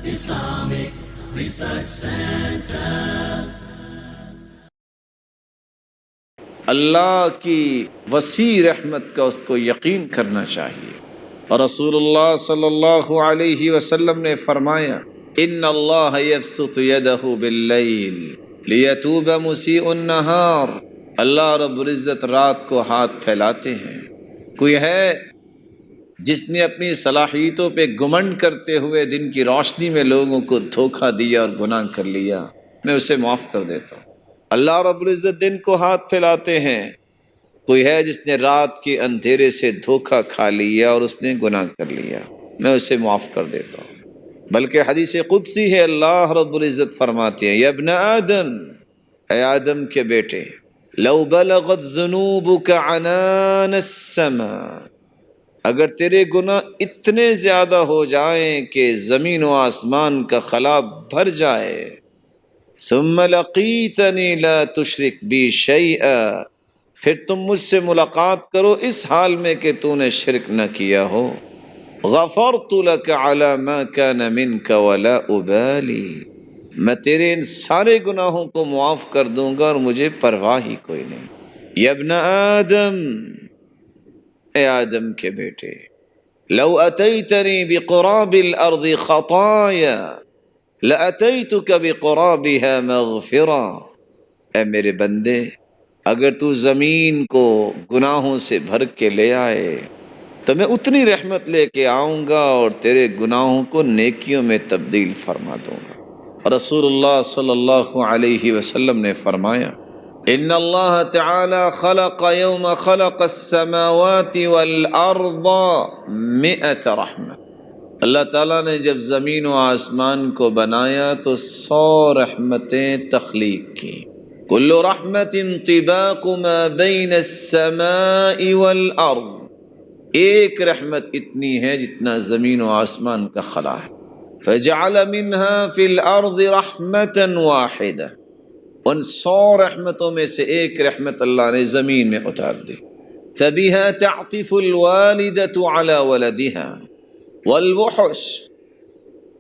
Islamic Research Center. اللہ کی وسیع رحمت کا اس کو یقین کرنا چاہیے۔ اور رسول اللہ صلی اللہ علیہ وسلم نے فرمایا ان اللہ یبسط یدہ باللیل لیتوب مسیء النہار، اللہ رب العزت رات کو ہاتھ پھیلاتے ہیں۔ کوئی ہے جس نے اپنی صلاحیتوں پہ گمنڈ کرتے ہوئے دن کی روشنی میں لوگوں کو دھوکہ دیا اور گناہ کر لیا، میں اسے معاف کر دیتا ہوں۔ اللہ رب العزت دن کو ہاتھ پھیلاتے ہیں۔ کوئی ہے جس نے رات کے اندھیرے سے دھوکہ کھا لیا اور اس نے گناہ کر لیا، میں اسے معاف کر دیتا ہوں۔ بلکہ حدیث قدسی ہے، اللہ رب العزت فرماتے ہیں یا ابن آدم، اے آدم کے بیٹے، لو بلغت ذنوبک عنان السماء، اگر تیرے گناہ اتنے زیادہ ہو جائیں کہ زمین و آسمان کا خلا بھر جائے، ثم لقیتنی لا تشرک بی شیئا، پھر تم مجھ سے ملاقات کرو اس حال میں کہ تو نے شرک نہ کیا ہو، غفرت لک علی ما کان منک ولا ابالی، میں تیرے ان سارے گناہوں کو معاف کر دوں گا اور مجھے پرواہ ہی کوئی نہیں۔ یا ابن آدم، اے آدم کے بیٹے، لو اتیتنی بقراب الارض خطایا لاتیتک بقرابها مغفرا، اے میرے بندے، اگر تو زمین کو گناہوں سے بھر کے لے آئے تو میں اتنی رحمت لے کے آؤں گا اور تیرے گناہوں کو نیکیوں میں تبدیل فرما دوں گا۔ رسول اللہ صلی اللہ علیہ وسلم نے فرمایا ان اللہ تعالی خلق یوم خلق السماوات والارض 100 رحمہ، اللہ تعالیٰ نے جب زمین و آسمان کو بنایا تو 100 رحمتیں تخلیق کی۔ کل رحمت طباق ما بین السماء والارض، ایک رحمت اتنی ہے جتنا زمین و آسمان کا خلا ہے۔ فجعل منها فی الارض رحمتا واحدہ، ان 100 رحمتوں میں سے ایک رحمت اللہ نے زمین میں اتار دی۔ فبها تعطف الوالدة على ولدها والوحش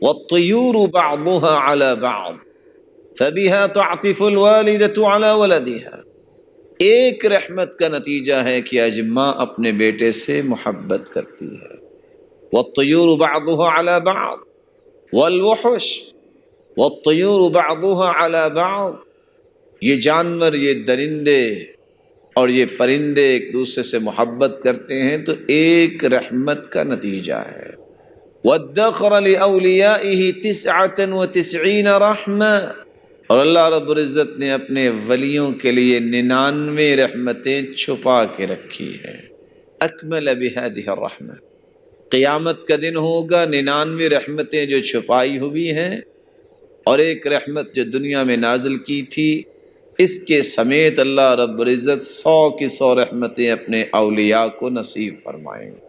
والطيور بعضها على بعض فبها تعطف الوالدة على ولدها، ایک رحمت کا نتیجہ ہے کہ آج ماں اپنے بیٹے سے محبت کرتی ہے۔ والطيور بعضها على بعض والوحش والطيور بعضها على بعض، یہ جانور، یہ درندے اور یہ پرندے ایک دوسرے سے محبت کرتے ہیں تو ایک رحمت کا نتیجہ ہے۔ وَادَّخَرَ لِأَوْلِيَائِهِ 99 رحمة، اور اللہ رب العزت نے اپنے ولیوں کے لیے 99 رحمتیں چھپا کے رکھی ہے۔ اکمل بهذه الرحمة، قیامت کا دن ہوگا 99 رحمتیں جو چھپائی ہوئی ہیں اور ایک رحمت جو دنیا میں نازل کی تھی، اس کے سمیت اللہ رب العزت 100 کی 100 رحمتیں اپنے اولیاء کو نصیب فرمائیں گے۔